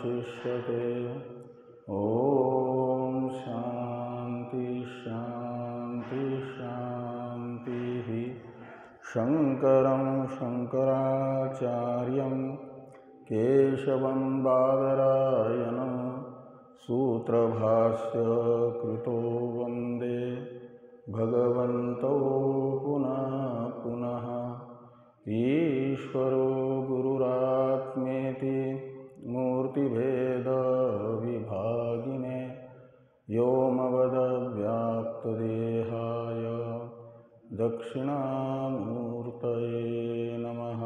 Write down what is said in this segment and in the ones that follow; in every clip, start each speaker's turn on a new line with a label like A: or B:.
A: वशिष्यते। ओम शांति शांति शांति। शंकरं शंकराचार्यं केशवं बादरायणं सूत्रभाष्य कृतो वंदे भगवन्तौ पुनः पुनः। ईश्वरो गुरुरात्मेति मूर्तिभेद विभागिने व्योमवद्व्याप्तदेहाय दक्षिणामूर्तये नमः।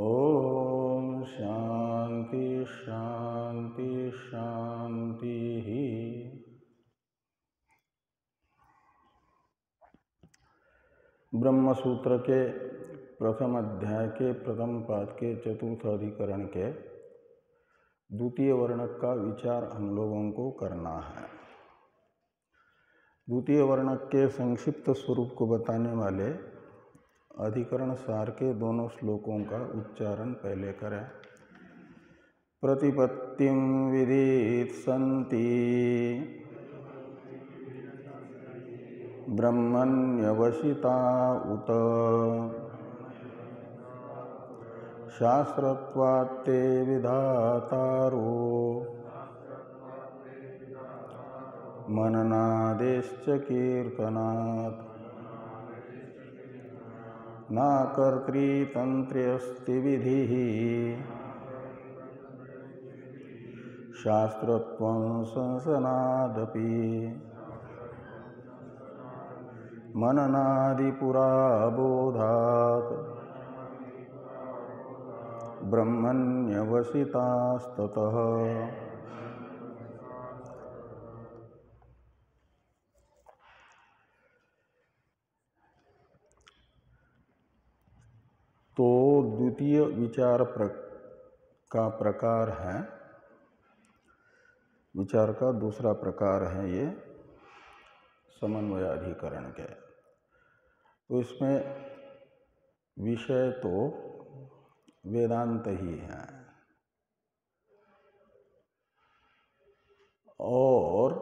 A: ओम शांति शांति शांति। ब्रह्म सूत्र के प्रथम अध्याय के प्रथम पाद के चतुर्थ अधिकरण के द्वितीय वर्णक का विचार हम लोगों को करना है। द्वितीय वर्णक के संक्षिप्त स्वरूप को बताने वाले अधिकरण सार के दोनों श्लोकों का उच्चारण पहले करें। प्रतिपत्तिं विदित्सन्ति ब्रह्मण्यवसिता उत शास्त्रत्वात्ते विधातारो मननादेश्च कीर्तनात् न कर्तृतन्त्र्यस्ति विधिः शास्त्रत्वं संसनादपि मननादिपुराबोधात् ब्रह्मण्यवसितास्ततः। तो द्वितीय विचार का प्रकार है, विचार का दूसरा प्रकार है ये समन्वय अधिकरण के। तो इसमें विषय तो वेदांत ही है और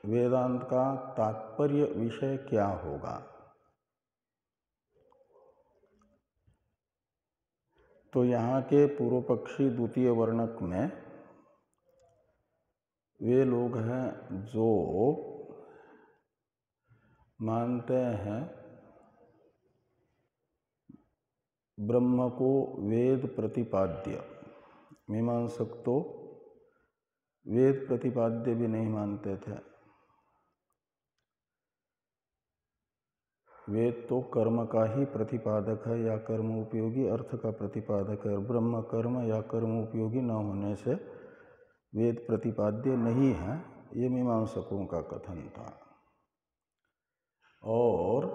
A: वेदांत का तात्पर्य विषय क्या होगा। तो यहाँ के पूर्व पक्षी द्वितीय वर्णक में वे लोग हैं जो मानते हैं ब्रह्म को वेद प्रतिपाद्य। मीमांसक तो वेद प्रतिपाद्य भी नहीं मानते थे। वेद तो कर्म का ही प्रतिपादक है या कर्म उपयोगी अर्थ का प्रतिपादक है। ब्रह्म कर्म या कर्म उपयोगी न होने से वेद प्रतिपाद्य नहीं है, ये मीमांसकों का कथन था। और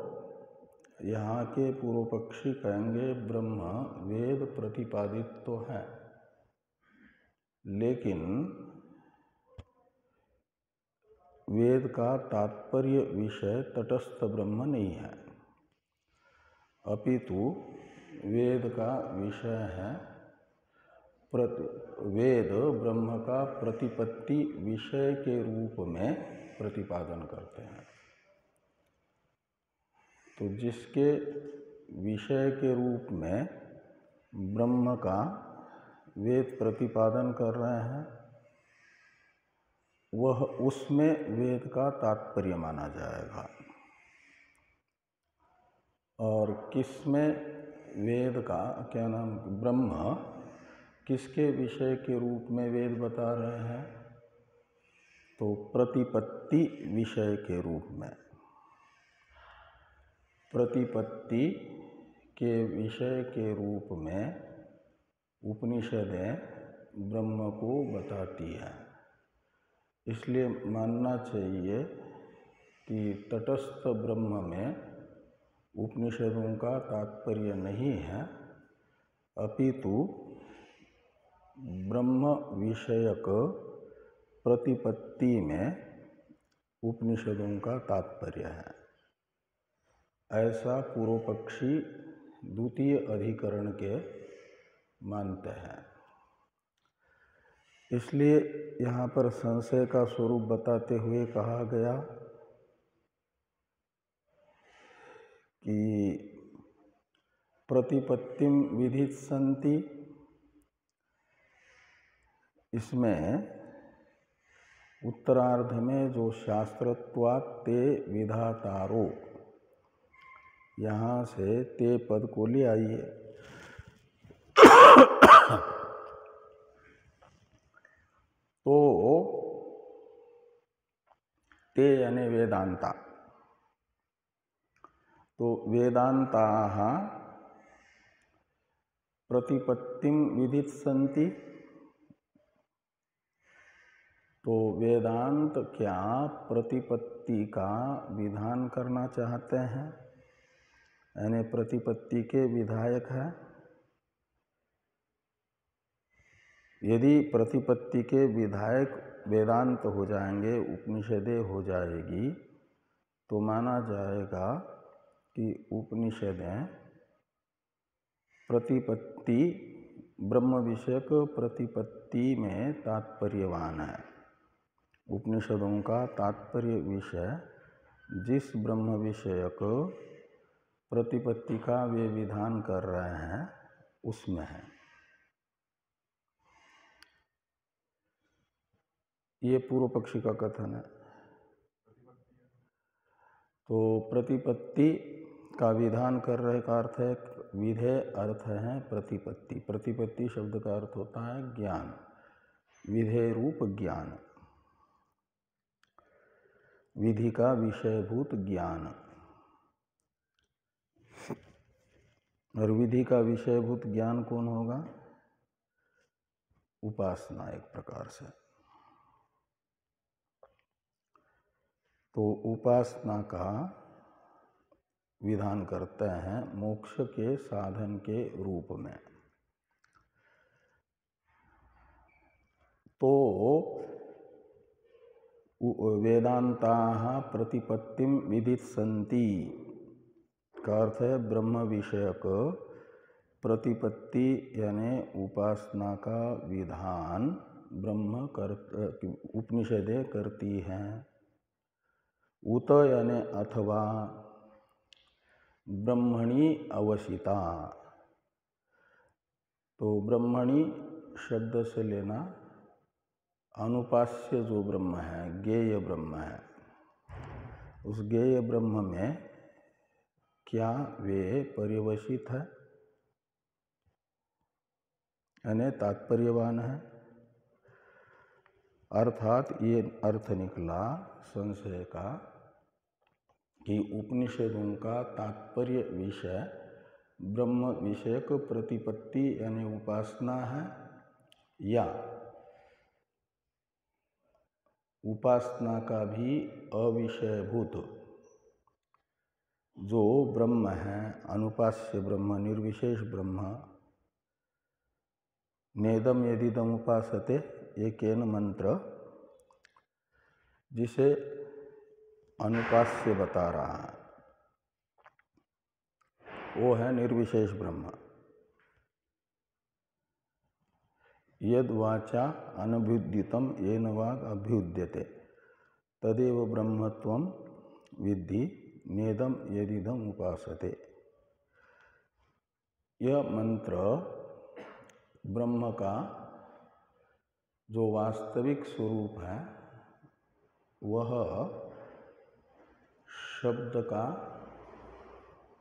A: यहाँ के पूर्व पक्षी कहेंगे ब्रह्म वेद प्रतिपादित तो है, लेकिन वेद का तात्पर्य विषय तटस्थ ब्रह्म नहीं है, अपितु वेद का विषय है वेद ब्रह्म का प्रतिपत्ति विषय के रूप में प्रतिपादन करते हैं। तो जिसके विषय के रूप में ब्रह्म का वेद प्रतिपादन कर रहे हैं वह उसमें वेद का तात्पर्य माना जाएगा। और किसमें वेद का क्या नाम, ब्रह्म किसके विषय के रूप में वेद बता रहे हैं, तो प्रतिपत्ति विषय के रूप में। प्रतिपत्ति के विषय के रूप में उपनिषदें ब्रह्म को बताती है। इसलिए मानना चाहिए कि तटस्थ ब्रह्म में उपनिषदों का तात्पर्य नहीं है, अपितु ब्रह्म विषयक प्रतिपत्ति में उपनिषदों का तात्पर्य है। ऐसा पूर्व पक्षी द्वितीय अधिकरण के मानते हैं। इसलिए यहाँ पर संशय का स्वरूप बताते हुए कहा गया कि प्रतिपत्तिम विधित संति, इसमें उत्तरार्ध में जो शास्त्रत्वात् ते विधातारो, यहाँ से ते पद को ले आइए। तो ते यानी वेदांता, तो वेदांता प्रतिपत्तिम विदित संति, तो वेदांत क्या प्रतिपत्ति का विधान करना चाहते हैं, यानी प्रतिपत्ति के विधायक है। यदि प्रतिपत्ति के विधायक वेदांत हो जाएंगे, उपनिषदें हो जाएगी, तो माना जाएगा कि उपनिषदें प्रतिपत्ति ब्रह्म विषयक प्रतिपत्ति में तात्पर्यवान है। उपनिषदों का तात्पर्य विषय जिस ब्रह्म विषयक प्रतिपत्ति का वे विधान कर रहे हैं उसमें है। ये पूर्व पक्षी का कथन है। तो प्रतिपत्ति का विधान कर रहे का अर्थ है, विधेय अर्थ है प्रतिपत्ति। प्रतिपत्ति शब्द का अर्थ होता है ज्ञान, विधेय रूप ज्ञान, विधि का विषयभूत ज्ञान। और विधि का विषयभूत ज्ञान कौन होगा? उपासना एक प्रकार से। तो उपासना का विधान करते हैं मोक्ष के साधन के रूप में। तो वेदांता प्रतिपत्तिम विदित संति का अर्थ है ब्रह्म विषयक प्रतिपत्ति यानी उपासना का विधान ब्रह्म उपनिषदें करती हैं। उत यानी अथवा ब्रह्मणि अवसिता, तो ब्रह्मणि शब्द से लेना अनुपास्य जो ब्रह्म है, ज्ञेय ब्रह्म है, उस ज्ञेय ब्रह्म में क्या वे पर्यवसित है, यानी तात्पर्यवान है। अर्थात ये अर्थ निकला संशय का कि उपनिषदों का तात्पर्य विषय ब्रह्म विषयक प्रतिपत्ति यानी उपासना है, या उपासना का भी अविषयभूत जो ब्रह्म है, अनुपास्य ब्रह्म, निर्विशेष ब्रह्म, नेदम यदिदम उपासते एकेन मंत्र, जिसे अनुपास्य बता रहा है, वो है निर्विशेष ब्रह्म। यद वाचा अनभ्युदितम येन वाग अभ्युद्यते तदेव ब्रह्मत्वं विद्धि नेदम यदिदम उपासते। यह मंत्र ब्रह्म का जो वास्तविक स्वरूप है वह शब्द का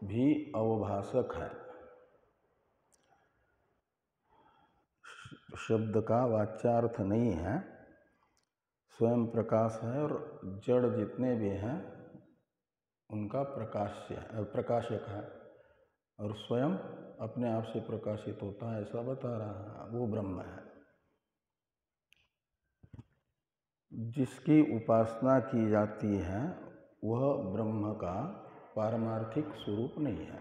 A: भी अवभाषक है। शब्द का वाच्यार्थ नहीं है, स्वयं प्रकाश है और जड़ जितने भी हैं उनका प्रकाशक है, और स्वयं अपने आप से प्रकाशित होता है, ऐसा बता रहा है। वो ब्रह्म है जिसकी उपासना की जाती है, वह ब्रह्म का पारमार्थिक स्वरूप नहीं है।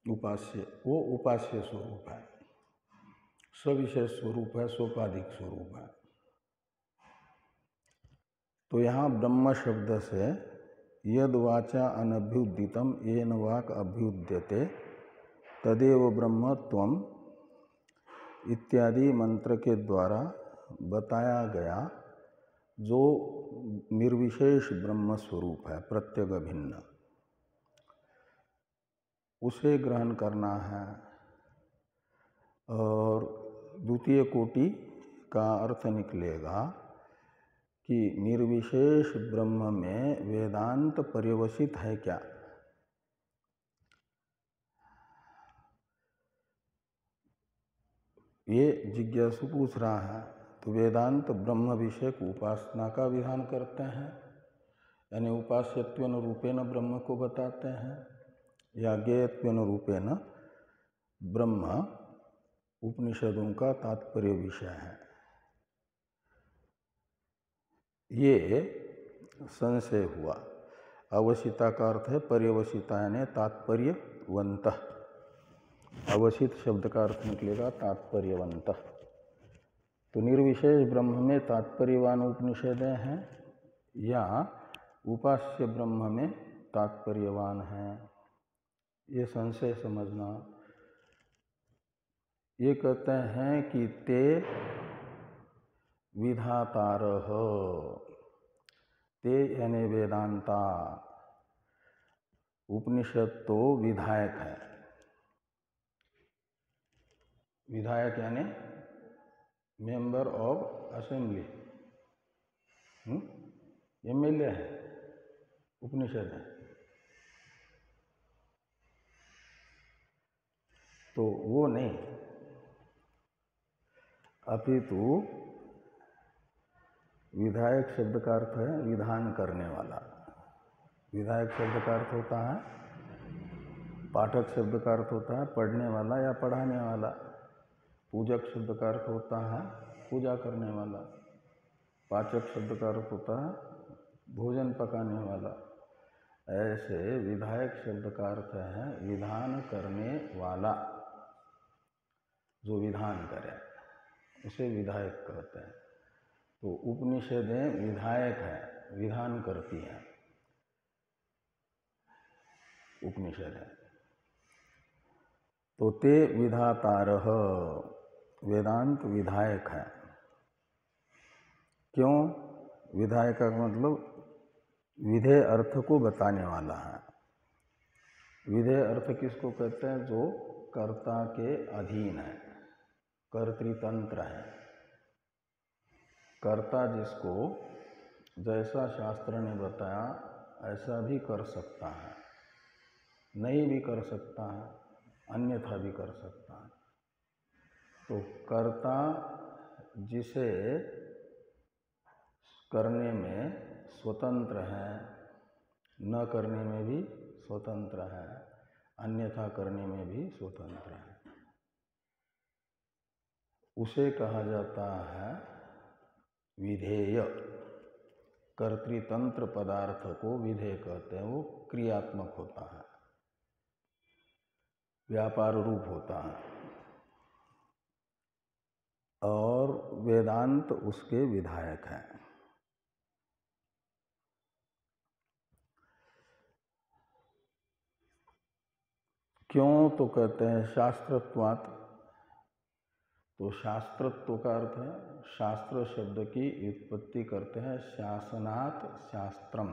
A: वो उपास्य स्वरूप है, सविशेष स्वरूप है, सोपाधिक स्वरूप है। तो यहाँ ब्रह्म शब्द से यद वाचा अनभ्युदितम येन वाक् अभ्युद्यते तदेव ब्रह्मत्वम इत्यादि मंत्र के द्वारा बताया गया जो निर्विशेष ब्रह्म स्वरूप है, प्रत्यग भिन्न, उसे ग्रहण करना है। और द्वितीय कोटि का अर्थ निकलेगा कि निर्विशेष ब्रह्म में वेदांत पर्यवसित है क्या। ये जिज्ञासु पूछ रहा है। तो वेदांत ब्रह्म विषयक उपासना का विधान करते हैं, यानी उपास्यत्वेन रूपेण ब्रह्म को बताते हैं, या ज्ञेयत्वेन रूपेण ब्रह्म उपनिषदों का तात्पर्य विषय है। ये संशय हुआ। अवसिता का अर्थ है पर्यवसिता, यानी तात्पर्यवंत। अवसित शब्द का अर्थ निकलेगा तात्पर्यवंत। तो निर्विशेष ब्रह्म में तात्पर्यवान उपनिषदें हैं या उपास्य ब्रह्म में तात्पर्यवान हैं, ये संशय समझना। ये कहते हैं कि ते विधातारः, ते यानी वेदांता, उपनिषद तो विधायक है। विधायक यानी मेंबर ऑफ असेंबली, एमएलए है, उपनिषद है। तो वो नहीं, अपितु विधायक शब्द का अर्थ है विधान करने वाला। विधायक शब्द का अर्थ होता है, पाठक शब्द का अर्थ होता है पढ़ने वाला या पढ़ाने वाला। पूजक शब्द का अर्थ होता है पूजा करने वाला। पाचक शब्द का अर्थ होता है भोजन पकाने वाला। ऐसे विधायक शब्द का अर्थ है विधान करने वाला, जो विधान करे उसे विधायक कहते हैं। तो उपनिषदें विधायक है, विधान करती हैं उपनिषदें। तो ते विधातारः, वेदांत विधायक है। क्यों विधायक का मतलब विधेय अर्थ को बताने वाला है। विधेय अर्थ किसको कहते हैं? जो कर्ता के अधीन है, कर्तृतंत्र है। कर्ता जिसको जैसा शास्त्र ने बताया ऐसा भी कर सकता है, नहीं भी कर सकता है, अन्यथा भी कर सकता है। तो कर्ता जिसे करने में स्वतंत्र है, न करने में भी स्वतंत्र है, अन्यथा करने में भी स्वतंत्र है, उसे कहा जाता है विधेय। कर्तृतंत्र पदार्थ को विधेय कहते हैं। वो क्रियात्मक होता है, व्यापार रूप होता है, और वेदांत उसके विधायक हैं। क्यों? तो कहते हैं शास्त्रत्वात्। तो शास्त्रत्व का अर्थ है, शास्त्र शब्द की व्युत्पत्ति करते हैं शासनात् शास्त्रम।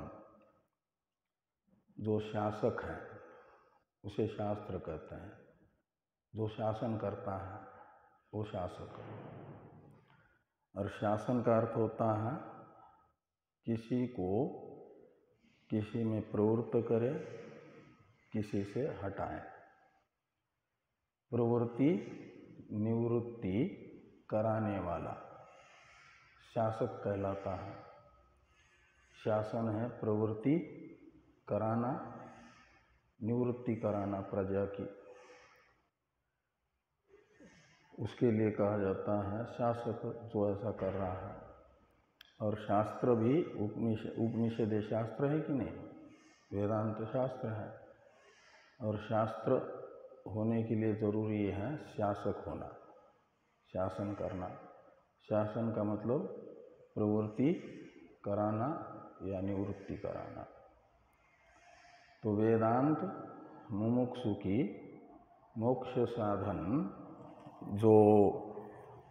A: जो शासक है उसे शास्त्र कहते हैं। जो शासन करता है वो शासक। और शासन का अर्थ होता है किसी को किसी में प्रवृत्त करे, किसी से हटाए। प्रवृत्ति निवृत्ति कराने वाला शासक कहलाता है। शासन है प्रवृत्ति कराना, निवृत्ति कराना प्रजा की, उसके लिए कहा जाता है शासक, जो ऐसा कर रहा है। और शास्त्र भी उपनिषद शास्त्र है कि नहीं? वेदांत शास्त्र है। और शास्त्र होने के लिए जरूरी है शासक होना, शासन करना। शासन का मतलब प्रवृत्ति कराना या निवृत्ति कराना। तो वेदांत मुमुक्षु की मोक्ष साधन जो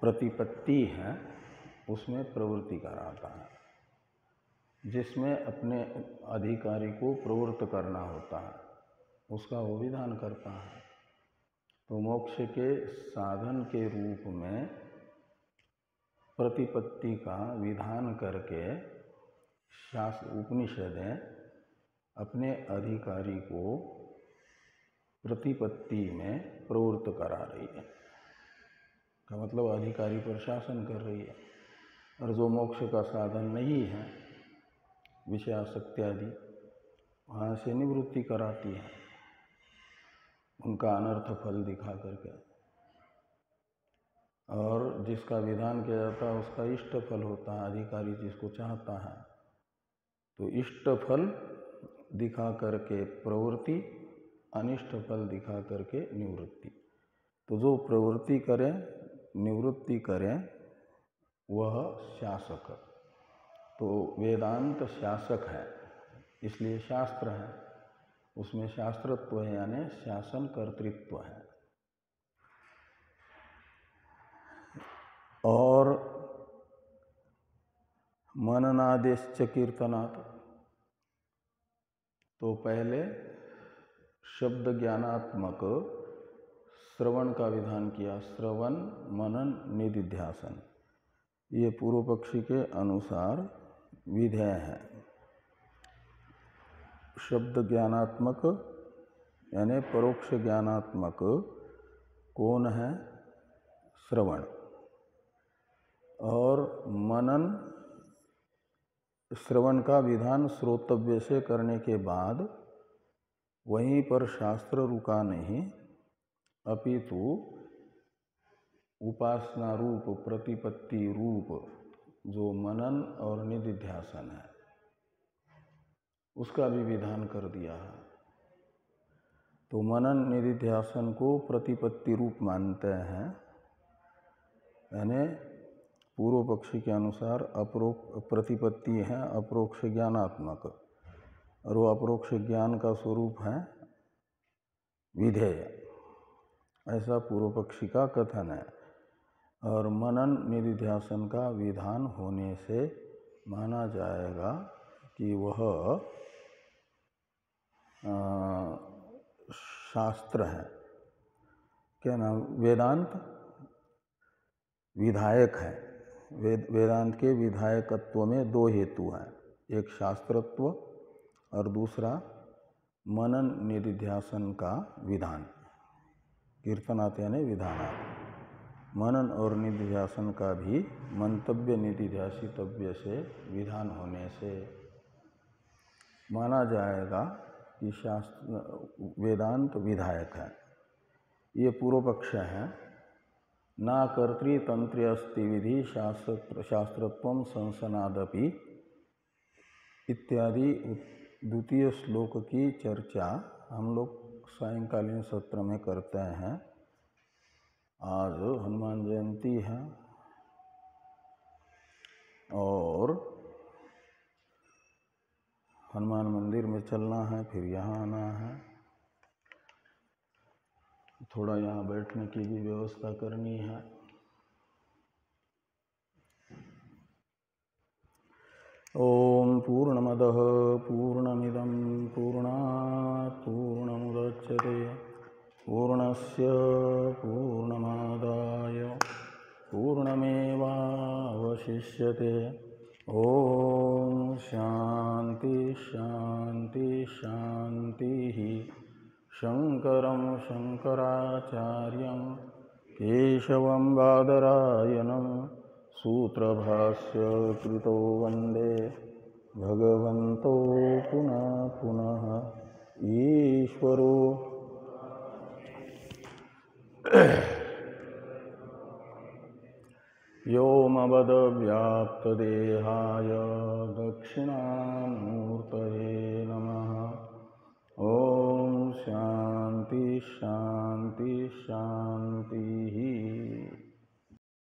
A: प्रतिपत्ति है उसमें प्रवृत्ति कराता है, जिसमें अपने अधिकारी को प्रवृत्त करना होता है उसका वो विधान करता है। तो मोक्ष के साधन के रूप में प्रतिपत्ति का विधान करके शास्त्र उपनिषदें अपने अधिकारी को प्रतिपत्ति में प्रवृत्त करा रही है, का मतलब अधिकारी पर शासन कर रही है। और जो मोक्ष का साधन नहीं है, विषयासक्ति आदि, वहाँ से निवृत्ति कराती है, उनका अनर्थ फल दिखा करके। और जिसका विधान किया जाता है उसका इष्ट फल होता है, अधिकारी जिसको चाहता है। तो इष्ट फल दिखा करके प्रवृत्ति, अनिष्ट फल दिखा करके निवृत्ति। तो जो प्रवृत्ति करें, निवृत्ति करें, वह शासक। तो वेदांत शासक है, इसलिए शास्त्र है, उसमें शास्त्रत्व है, यानी शासन कर्तृत्व है। और मननादेश्च कीर्तनात्, तो पहले शब्द ज्ञानात्मक श्रवण का विधान किया, श्रवण मनन निधिध्यासन। ये पूर्व पक्षी के अनुसार विधेय है। शब्द ज्ञानात्मक यानी परोक्ष ज्ञानात्मक कौन है? श्रवण। और मनन, श्रवण का विधान श्रोतव्य से करने के बाद वहीं पर शास्त्र रुका नहीं, अपितु उपासना रूप, प्रतिपत्ति रूप जो मनन और निधिध्यासन है, उसका भी विधान कर दिया है। तो मनन निधिध्यासन को प्रतिपत्ति रूप मानते हैं, यानी पूर्व पक्षी के अनुसार प्रतिपत्ति है अपरोक्ष ज्ञानात्मक, और वो अपरोक्ष ज्ञान का स्वरूप है विधेय, ऐसा पूर्व पक्षी का कथन है। और मनन निधिध्यासन का विधान होने से माना जाएगा कि वह शास्त्र है। क्या नाम? वेदांत विधायक है। वेदांत के विधायकत्व में दो हेतु हैं, एक शास्त्रत्व और दूसरा मनन निधिध्यासन का विधान। कीर्तनात् यानी विधानात्। मनन और निधिध्यासन का भी मंतव्य निधिध्यासितव्य से विधान होने से माना जाएगा कि शास्त्र वेदांत विधायक है। ये पूर्व पक्ष है। ना कर्तृतंत्र अस्ति विधि शास्त्रत्वं संसनादपि इत्यादि द्वितीय श्लोक की चर्चा हम लोग सायंकालीन सत्र में करते हैं। आज हनुमान जयंती है और हनुमान मंदिर में चलना है, फिर यहाँ आना है, थोड़ा यहाँ बैठने की भी व्यवस्था करनी है। ओम पूर्णमदः पूर्णमिदं पूर्णात् पूर्णमुदच्यते पूर्णस्य पूर्णमादाय पूर्णमेवावशिष्यते। ओम शांति शांति शांतिः। शंकरं शंकराचार्यं केशवं बादरायणं सूत्रभाष्य कृतो वंदे भगवन्तो पुनः पुनः ईश्वरो व्योमवद्व्याप्तदेहाय दक्षिणामूर्तये नमः। ओम शांति शांति शांति।